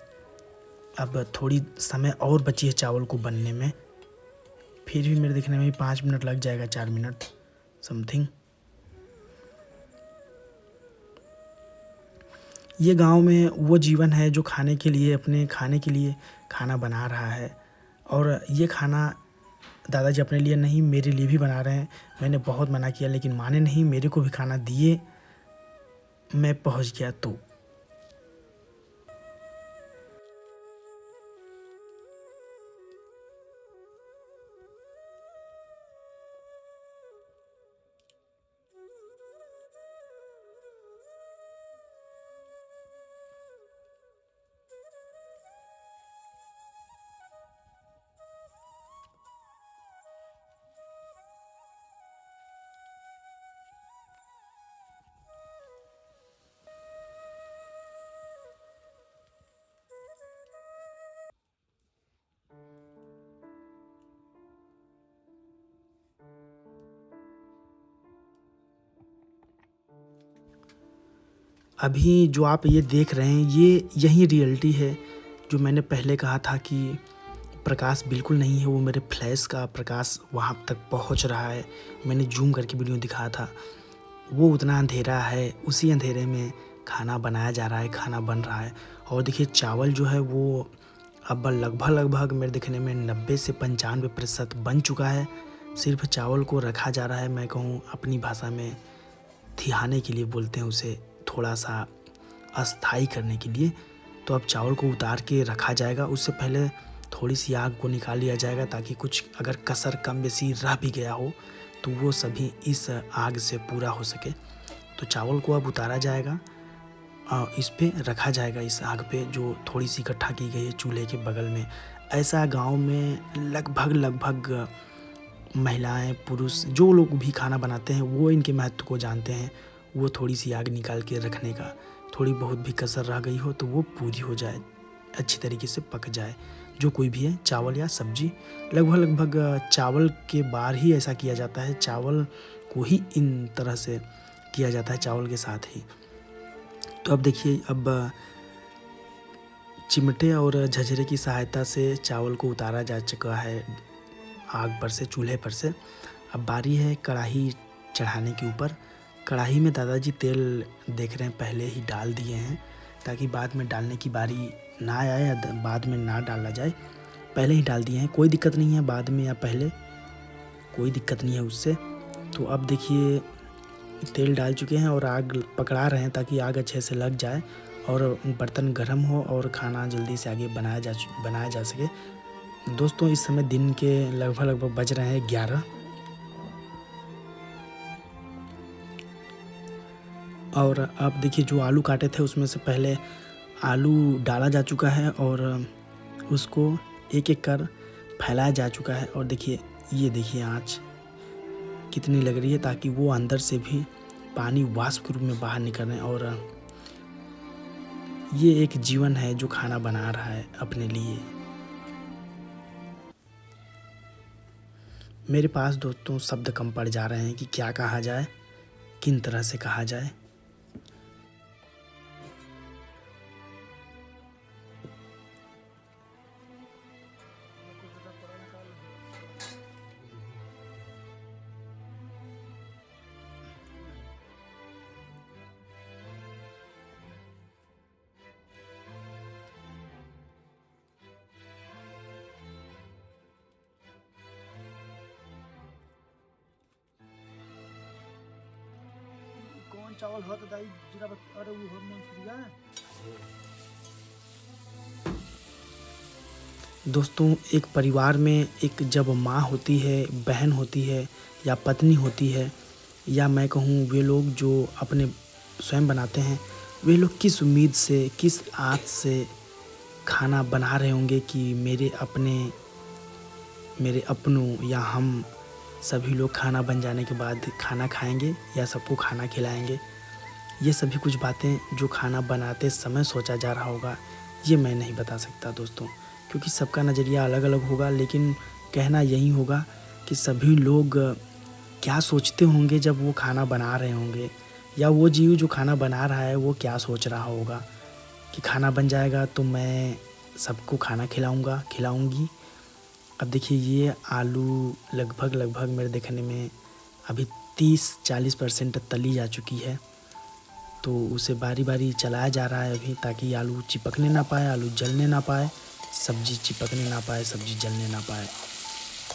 अब थोड़ी समय और बची है चावल को बनने में, फिर भी मेरे देखने में 5 मिनट लग जाएगा, 4 मिनट समथिंग। ये गांव में वो जीवन है जो खाने के लिए, अपने खाने के लिए खाना बना रहा है, और ये खाना दादाजी अपने लिए नहीं मेरे लिए भी बना रहे हैं। मैंने बहुत मना किया लेकिन माने नहीं, मेरे को भी खाना दिए। मैं पहुंच गया तो अभी जो आप ये देख रहे हैं ये यही रियलिटी है जो मैंने पहले कहा था कि प्रकाश बिल्कुल नहीं है, वो मेरे फ्लैश का प्रकाश वहाँ तक पहुँच रहा है। मैंने जूम करके वीडियो दिखाया था, वो उतना अंधेरा है, उसी अंधेरे में खाना बनाया जा रहा है, खाना बन रहा है। और देखिए चावल जो है वो अब लगभग मेरे देखने में 90 से 95% बन चुका है। सिर्फ चावल को रखा जा रहा है, मैं कहूँ अपनी भाषा में थिहाने के लिए बोलते हैं उसे, थोड़ा सा अस्थाई करने के लिए। तो अब चावल को उतार के रखा जाएगा, उससे पहले थोड़ी सी आग को निकाल लिया जाएगा ताकि कुछ अगर कसर कम बेसी रह भी गया हो तो वो सभी इस आग से पूरा हो सके। तो चावल को अब उतारा जाएगा, इस पे रखा जाएगा, इस आग पे जो थोड़ी सी इकट्ठा की गई है चूल्हे के बगल में। ऐसा गांव में लगभग महिलाएं पुरुष जो लोग भी खाना बनाते हैं वो इनके महत्व को जानते हैं। वो थोड़ी सी आग निकाल के रखने का, थोड़ी बहुत भी कसर रह गई हो तो वो पूरी हो जाए, अच्छी तरीके से पक जाए, जो कोई भी है चावल या सब्जी। लगभग चावल के बाहर ही ऐसा किया जाता है, चावल को ही इन तरह से किया जाता है, चावल के साथ ही। तो अब देखिए, अब चिमटे और झझरे की सहायता से चावल को उतारा जा चुका है आग पर से, चूल्हे पर से। अब बारी है कढ़ाई चढ़ाने के ऊपर। कढ़ाई में दादाजी तेल देख रहे हैं पहले ही डाल दिए हैं ताकि बाद में डालने की बारी ना आए या बाद में ना डाला जाए, पहले ही डाल दिए हैं। कोई दिक्कत नहीं है, बाद में या पहले कोई दिक्कत नहीं है उससे। तो अब देखिए तेल डाल चुके हैं और आग पकड़ा रहे हैं ताकि आग अच्छे से लग जाए और बर्तन गर्म हो और खाना जल्दी से आगे बनाया जा सके। दोस्तों इस समय दिन के लगभग बज रहे हैं 11 और अब देखिए जो आलू काटे थे उसमें से पहले आलू डाला जा चुका है और उसको एक एक कर फैलाया जा चुका है। और देखिए ये देखिए आँच कितनी लग रही है ताकि वो अंदर से भी पानी वाष्प के रूप में बाहर निकलने। और ये एक जीवन है जो खाना बना रहा है अपने लिए। मेरे पास दोस्तों शब्द कम पड़ जा रहे हैं कि क्या कहा जाए, किन तरह से कहा जाए। कौन चावल हो तो दाई जरा अरे वो हार्मोन सुनिया है। दोस्तों एक परिवार में एक जब माँ होती है, बहन होती है या पत्नी होती है, या मैं कहूँ वे लोग जो अपने स्वयं बनाते हैं, वे लोग किस उम्मीद से, किस आस से खाना बना रहे होंगे कि मेरे अपनों या हम सभी लोग खाना बन जाने के बाद खाना खाएंगे या सबको खाना खिलाएंगे। ये सभी कुछ बातें जो खाना बनाते समय सोचा जा रहा होगा, ये मैं नहीं बता सकता दोस्तों, क्योंकि सबका नज़रिया अलग अलग होगा। लेकिन कहना यही होगा कि सभी लोग क्या सोचते होंगे जब वो खाना बना रहे होंगे, या वो जीव जो खाना बना रहा है वो क्या सोच रहा होगा कि खाना बन जाएगा तो मैं सबको खाना खिलाऊंगी। अब देखिए ये आलू लगभग मेरे देखने में अभी 30-40% तली जा चुकी है, तो उसे बारी बारी चलाया जा रहा है अभी, ताकि आलू चिपकने ना पाए, आलू जलने ना पाए, सब्जी चिपकने ना पाए, सब्जी जलने ना पाए।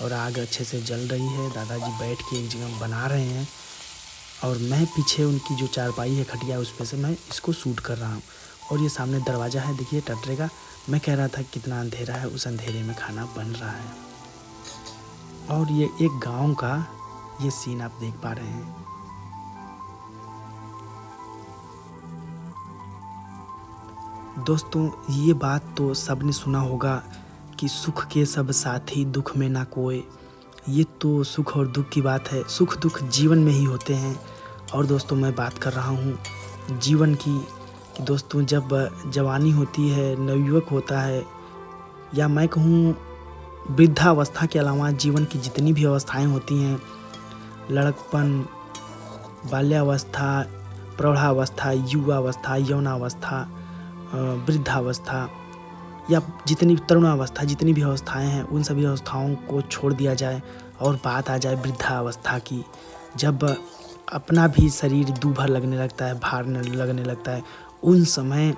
और आग अच्छे से जल रही है। दादाजी बैठ के एक जगह बना रहे हैं और मैं पीछे उनकी जो चारपाई है खटिया उस पे से मैं इसको शूट कर रहा हूँ। और ये सामने दरवाज़ा है, देखिए टटरे का। मैं कह रहा था कितना अंधेरा है, उस अंधेरे में खाना बन रहा है। और ये एक गांव का ये सीन आप देख पा रहे हैं। दोस्तों ये बात तो सबने सुना होगा कि सुख के सब साथी दुख में ना कोई। ये तो सुख और दुख की बात है। सुख दुख जीवन में ही होते हैं। और दोस्तों मैं बात कर रहा हूँ जीवन की, कि दोस्तों जब जवानी होती है, नवयुवक होता है, या मैं कहूँ वृद्धावस्था के अलावा जीवन की जितनी भी अवस्थाएं होती हैं, लड़कपन, बाल्यावस्था, प्रौढ़ावस्था, युवावस्था, यौनावस्था, वृद्धावस्था, या जितनी तरुणावस्था, जितनी भी अवस्थाएं हैं, उन सभी अवस्थाओं को छोड़ दिया जाए और बात आ जाए वृद्धावस्था की, जब अपना भी शरीर दूभर लगने लगता है, भार लगने लगता है। उन समय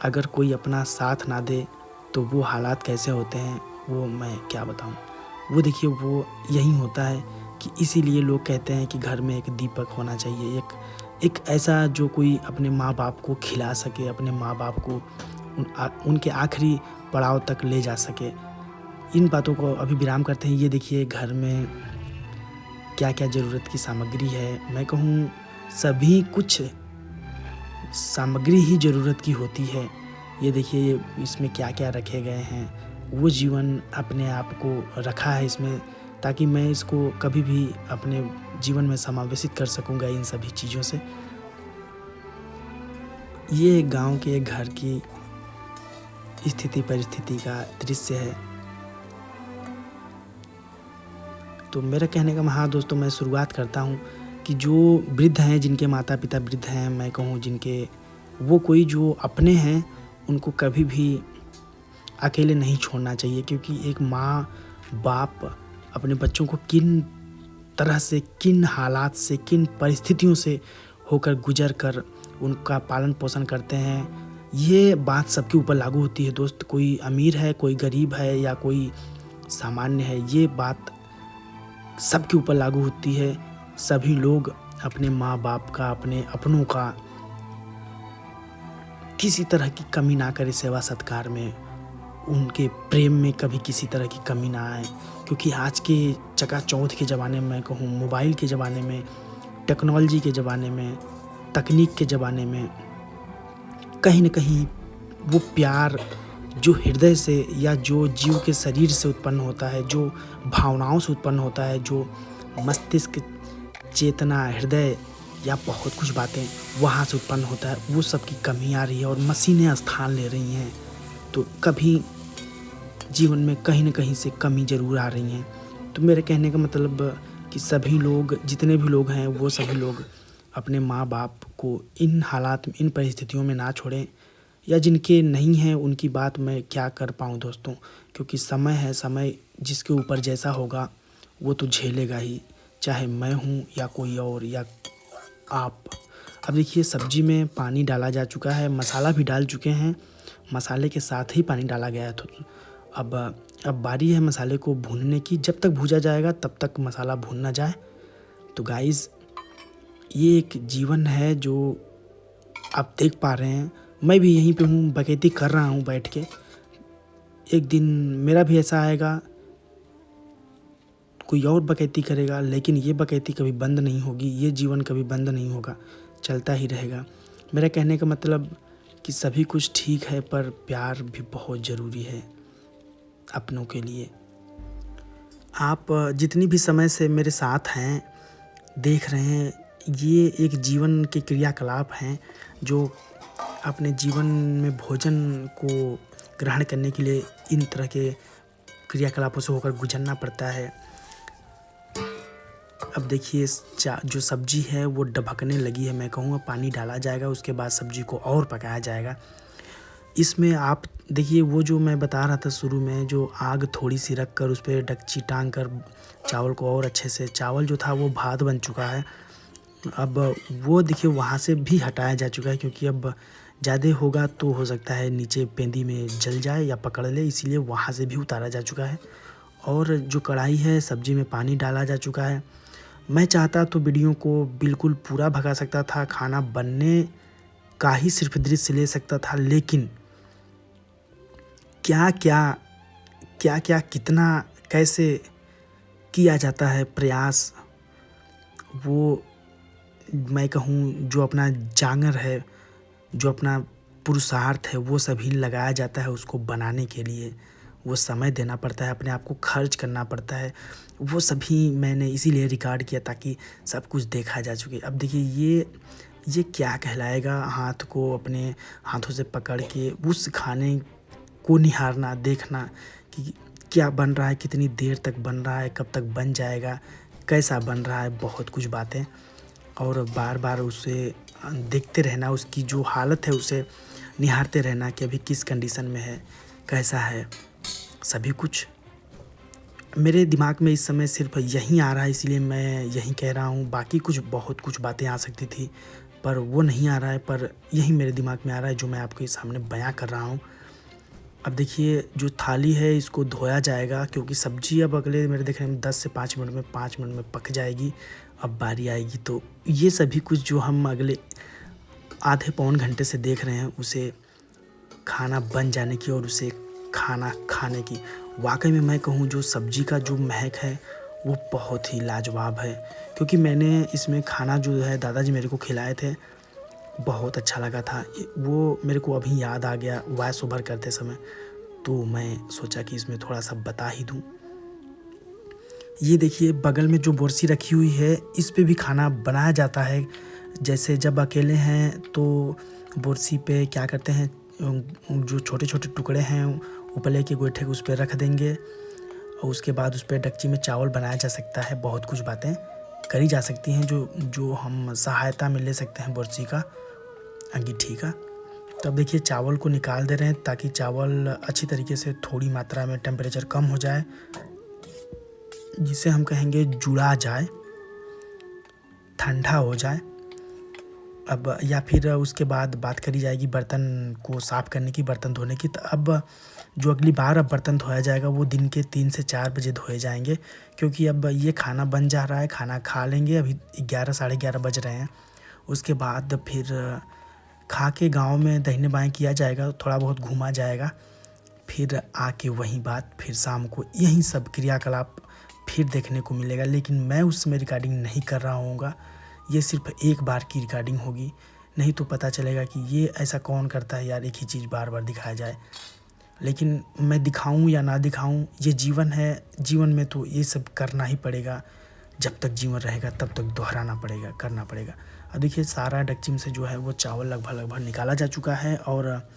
अगर कोई अपना साथ ना दे तो वो हालात कैसे होते हैं वो मैं क्या बताऊं। वो देखिए वो यही होता है कि इसीलिए लोग कहते हैं कि घर में एक दीपक होना चाहिए, एक ऐसा जो कोई अपने माँ बाप को खिला सके, अपने माँ बाप को उनके आखिरी पड़ाव तक ले जा सके। इन बातों को अभी विराम करते हैं। ये देखिए घर में क्या क्या ज़रूरत की सामग्री है। मैं कहूँ सभी कुछ सामग्री ही ज़रूरत की होती है। ये देखिए इसमें क्या क्या रखे गए हैं। वो जीवन अपने आप को रखा है इसमें, ताकि मैं इसको कभी भी अपने जीवन में समावेशित कर सकूँगा इन सभी चीज़ों से। ये गांव के एक घर की स्थिति परिस्थिति का दृश्य है। तो मेरा कहने का हाँ दोस्तों, मैं शुरुआत करता हूँ कि जो वृद्ध हैं, जिनके माता पिता वृद्ध हैं, मैं कहूँ जिनके वो कोई जो अपने हैं, उनको कभी भी अकेले नहीं छोड़ना चाहिए। क्योंकि एक माँ बाप अपने बच्चों को किन तरह से, किन हालात से, किन परिस्थितियों से होकर गुजर कर उनका पालन पोषण करते हैं, ये बात सबके ऊपर लागू होती है दोस्त। कोई अमीर है, कोई गरीब है, या कोई सामान्य है, ये बात सबके ऊपर लागू होती है। सभी लोग अपने माँ बाप का, अपने अपनों का किसी तरह की कमी ना करें सेवा सत्कार में, उनके प्रेम में कभी किसी तरह की कमी ना आए। क्योंकि आज के चकाचौंध के ज़माने में, मैं कहूँ मोबाइल के ज़माने में, टेक्नोलॉजी के ज़माने में, तकनीक के ज़माने में, कहीं न कहीं वो प्यार जो हृदय से या जो जीव के शरीर से उत्पन्न होता है, जो भावनाओं से उत्पन्न होता है, जो मस्तिष्क, चेतना, हृदय या बहुत कुछ बातें वहाँ से उत्पन्न होता है, वो सब की कमी आ रही है और मशीनें स्थान ले रही हैं। तो कभी जीवन में कहीं न कहीं से कमी ज़रूर आ रही हैं। तो मेरे कहने का मतलब कि सभी लोग, जितने भी लोग हैं, वो सभी लोग अपने माँ बाप को इन हालात में, इन परिस्थितियों में ना छोड़ें। या जिनके नहीं हैं उनकी बात मैं क्या कर पाऊँ दोस्तों, क्योंकि समय है, समय जिसके ऊपर जैसा होगा वो तो झेलेगा ही, चाहे मैं हूँ या कोई और या आप। अब देखिए सब्जी में पानी डाला जा चुका है, मसाला भी डाल चुके हैं, मसाले के साथ ही पानी डाला गया है। तो अब बारी है मसाले को भूनने की। जब तक भूजा जाएगा तब तक मसाला भून ना जाए। तो गाइस ये एक जीवन है जो आप देख पा रहे हैं। मैं भी यहीं पे हूँ, बकैती कर रहा हूँ बैठ के। एक दिन मेरा भी ऐसा आएगा, कोई और बकैती करेगा, लेकिन ये बकैती कभी बंद नहीं होगी, ये जीवन कभी बंद नहीं होगा, चलता ही रहेगा। मेरा कहने का मतलब कि सभी कुछ ठीक है, पर प्यार भी बहुत ज़रूरी है अपनों के लिए। आप जितनी भी समय से मेरे साथ हैं, देख रहे हैं, ये एक जीवन के क्रियाकलाप हैं जो अपने जीवन में भोजन को ग्रहण करने के लिए इन तरह के क्रियाकलापों से होकर गुजरना पड़ता है। अब देखिए जो सब्जी है वो ढबकने लगी है। मैं कहूँगा पानी डाला जाएगा, उसके बाद सब्जी को और पकाया जाएगा। इसमें आप देखिए वो जो मैं बता रहा था शुरू में, जो आग थोड़ी सी रख कर उस पर डेगची टांग कर चावल को और अच्छे से, चावल जो था वो भात बन चुका है। अब वो देखिए वहाँ से भी हटाया जा चुका है, क्योंकि अब ज़्यादा होगा तो हो सकता है नीचे पेंदी में जल जाए या पकड़ ले, इसीलिए वहाँ से भी उतारा जा चुका है। और जो कढ़ाई है सब्जी में पानी डाला जा चुका है। मैं चाहता तो वीडियो को बिल्कुल पूरा भगा सकता था, खाना बनने का ही सिर्फ दृश्य ले सकता था, लेकिन क्या क्या क्या क्या कितना कैसे किया जाता है प्रयास, वो मैं कहूँ जो अपना जांगर है, जो अपना पुरुषार्थ है, वो सभी लगाया जाता है उसको बनाने के लिए। वो समय देना पड़ता है, अपने आप को खर्च करना पड़ता है, वो सभी मैंने इसीलिए रिकॉर्ड किया ताकि सब कुछ देखा जा चुके। अब देखिए ये क्या कहलाएगा, हाथ को अपने हाथों से पकड़ के उस खाने को निहारना, देखना कि क्या बन रहा है, कितनी देर तक बन रहा है, कब तक बन जाएगा, कैसा बन रहा है, बहुत कुछ बातें। और बार बार उसे देखते रहना, उसकी जो हालत है उसे निहारते रहना कि अभी किस कंडीशन में है, कैसा है, सभी कुछ मेरे दिमाग में इस समय सिर्फ यही आ रहा है, इसलिए मैं यही कह रहा हूँ। बाकी कुछ बहुत कुछ बातें आ सकती थी पर वो नहीं आ रहा है, पर यही मेरे दिमाग में आ रहा है जो मैं आपके सामने बयां कर रहा हूँ। अब देखिए जो थाली है इसको धोया जाएगा, क्योंकि सब्जी अब अगले मेरे देखने में 10 से 5 मिनट में 5 मिनट में पक जाएगी। अब बारी आएगी तो ये सभी कुछ जो हम अगले आधे पौन घंटे से देख रहे हैं उसे खाना बन जाने की और उसे खाना खाने की। वाकई में मैं कहूँ जो सब्जी का जो महक है वो बहुत ही लाजवाब है, क्योंकि मैंने इसमें खाना जो है दादाजी मेरे को खिलाए थे, बहुत अच्छा लगा था। वो मेरे को अभी याद आ गया वॉइस ओवर करते समय, तो मैं सोचा कि इसमें थोड़ा सा बता ही दूँ। ये देखिए बगल में जो बोरसी रखी हुई है इस पे भी खाना बनाया जाता है। जैसे जब अकेले हैं तो बोरसी पे क्या करते हैं, जो छोटे छोटे टुकड़े हैं उपले के गोईठे उस पर रख देंगे और उसके बाद उस पर डेगची में चावल बनाया जा सकता है। बहुत कुछ बातें करी जा सकती हैं जो हम सहायता में ले सकते हैं बोरसी का अंगीठी का। तब देखिए चावल को निकाल दे रहे हैं ताकि चावल अच्छी तरीके से थोड़ी मात्रा में टेम्परेचर कम हो जाए, जिसे हम कहेंगे जुड़ा जाए, ठंडा हो जाए। अब या फिर उसके बाद बात करी जाएगी बर्तन को साफ़ करने की, बर्तन धोने की। तो अब जो अगली बार अब बर्तन धोया जाएगा वो दिन के 3 से 4 बजे धोए जाएंगे, क्योंकि अब ये खाना बन जा रहा है, खाना खा लेंगे। अभी 11 साढ़े 11 बज रहे हैं। उसके बाद फिर खा के गाँव में दाहिने बाएँ किया जाएगा, थोड़ा बहुत घूमा जाएगा, फिर आके वही बात फिर शाम को यही सब क्रियाकलाप फिर देखने को मिलेगा। लेकिन मैं उस समय रिकॉर्डिंग नहीं कर रहा हूँगा, ये सिर्फ एक बार की रिकॉर्डिंग होगी, नहीं तो पता चलेगा कि ये ऐसा कौन करता है यार, एक ही चीज़ बार बार दिखाया जाए। लेकिन मैं दिखाऊं या ना दिखाऊं, ये जीवन है, जीवन में तो ये सब करना ही पड़ेगा। जब तक जीवन रहेगा तब तक दोहराना पड़ेगा, करना पड़ेगा। अब देखिए सारा डेगची में से जो है वो चावल लगभग निकाला जा चुका है और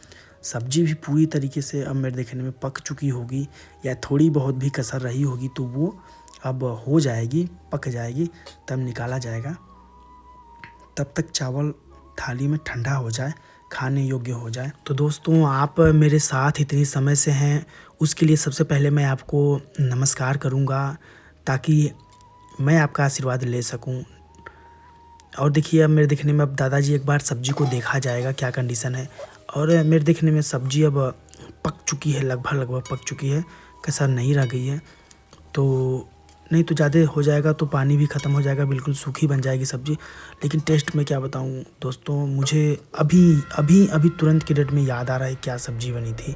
सब्जी भी पूरी तरीके से अब मेरे देखने में पक चुकी होगी, या थोड़ी बहुत भी कसर रही होगी तो वो अब हो जाएगी, पक जाएगी, तब निकाला जाएगा। तब तक चावल थाली में ठंडा हो जाए, खाने योग्य हो जाए। तो दोस्तों आप मेरे साथ इतनी समय से हैं, उसके लिए सबसे पहले मैं आपको नमस्कार करूंगा ताकि मैं आपका आशीर्वाद ले सकूं। और देखिए अब मेरे देखने में अब दादाजी एक बार सब्जी को देखा जाएगा क्या कंडीशन है, और मेरे देखने में सब्जी अब पक चुकी है, लगभग पक चुकी है, कसर नहीं रह गई है। तो नहीं तो ज़्यादा हो जाएगा तो पानी भी ख़त्म हो जाएगा, बिल्कुल सूखी बन जाएगी सब्ज़ी। लेकिन टेस्ट में क्या बताऊँ दोस्तों, मुझे अभी तुरंत के डेट में याद आ रहा है क्या सब्ज़ी बनी थी,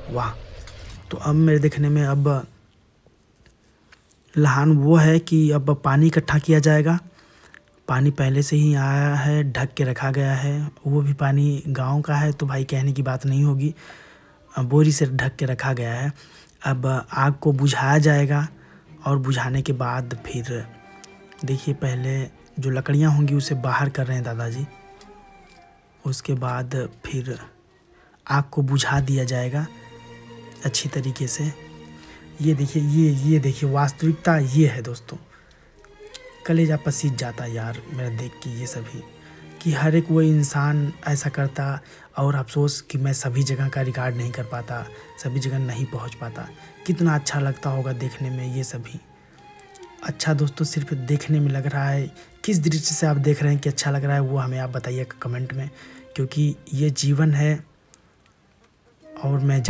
वाह। तो अब मेरे देखने में अब लहान वो है कि अब पानी इकट्ठा किया जाएगा। पानी पहले से ही आया है, ढक के रखा गया है, वो भी पानी गाँव का है तो भाई कहने की बात नहीं होगी, बोरी से ढक के रखा गया है। अब आग को बुझाया जाएगा और बुझाने के बाद फिर देखिए पहले जो लकड़ियाँ होंगी उसे बाहर कर रहे हैं दादाजी, उसके बाद फिर आग को बुझा दिया जाएगा अच्छी तरीके से। ये देखिए वास्तविकता ये है दोस्तों, कलेजा पसीज जाता यार मेरा देख के ये सभी, कि हर एक वो इंसान ऐसा करता, और अफसोस कि मैं सभी जगह का रिकॉर्ड नहीं कर पाता, सभी जगह नहीं पहुंच पाता। कितना अच्छा लगता होगा देखने में ये सभी। अच्छा दोस्तों सिर्फ देखने में लग रहा है, किस दृष्टि से आप देख रहे हैं कि अच्छा लग रहा है वो हमें आप बताइए कमेंट में, क्योंकि ये जीवन है और मैं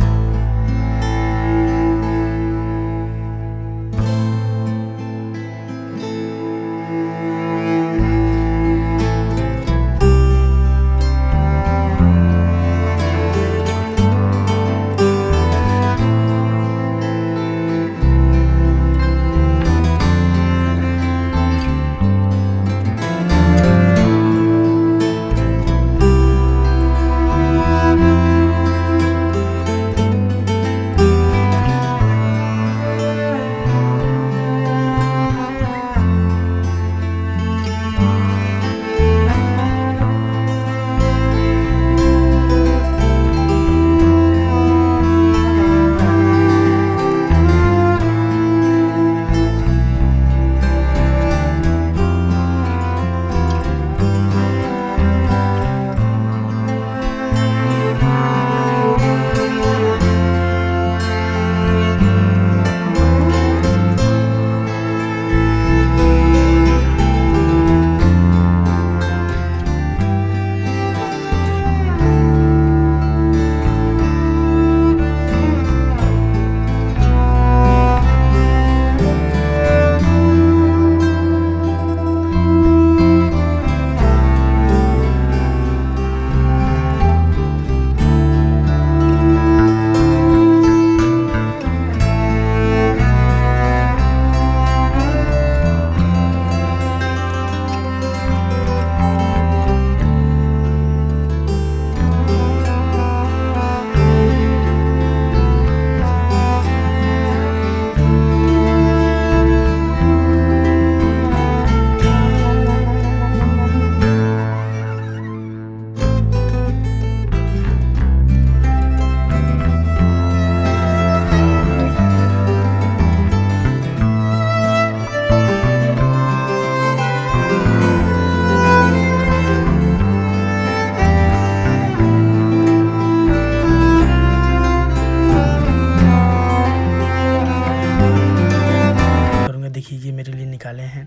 देखिए ये मेरे लिए निकाले हैं,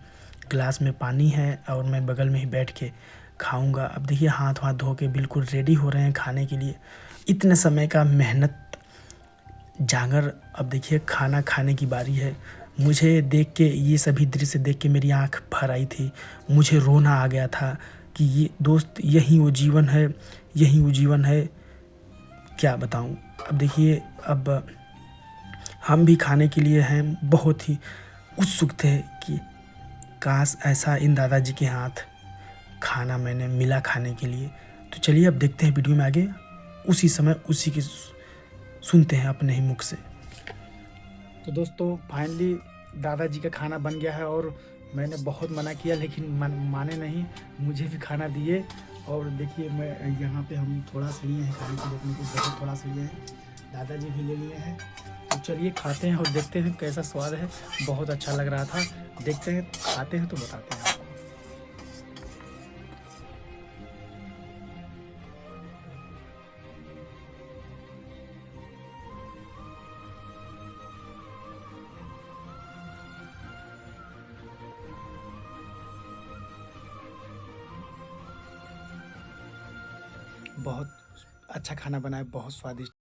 ग्लास में पानी है और मैं बगल में ही बैठ के खाऊंगा। अब देखिए हाथ वाथ धो के बिल्कुल रेडी हो रहे हैं खाने के लिए। इतने समय का मेहनत जाकर अब देखिए खाना खाने की बारी है। मुझे देख के ये सभी दृश्य देख के मेरी आँख भर आई थी, मुझे रोना आ गया था कि ये दोस्त यही वो जीवन है, यही वो जीवन है, क्या बताऊँ। अब देखिए अब हम भी खाने के लिए हैं बहुत ही उत्सुक थे कि काश ऐसा इन दादाजी के हाथ खाना मैंने मिला खाने के लिए। तो चलिए अब देखते हैं वीडियो में आगे, उसी समय उसी की सुनते हैं अपने ही मुख से। तो दोस्तों फाइनली दादाजी का खाना बन गया है और मैंने बहुत मना किया लेकिन माने नहीं, मुझे भी खाना दिए। और देखिए मैं यहाँ पे हम थोड़ा सा लिए हैं खाने को, देखने को बहुत थोड़ा सा लिए हैं, दादाजी भी ले लिए हैं। तो चलिए खाते हैं और देखते हैं कैसा स्वाद है। बहुत अच्छा लग रहा था, देखते हैं खाते हैं तो बताते हैं आपको। बहुत अच्छा खाना बना है, बहुत स्वादिष्ट।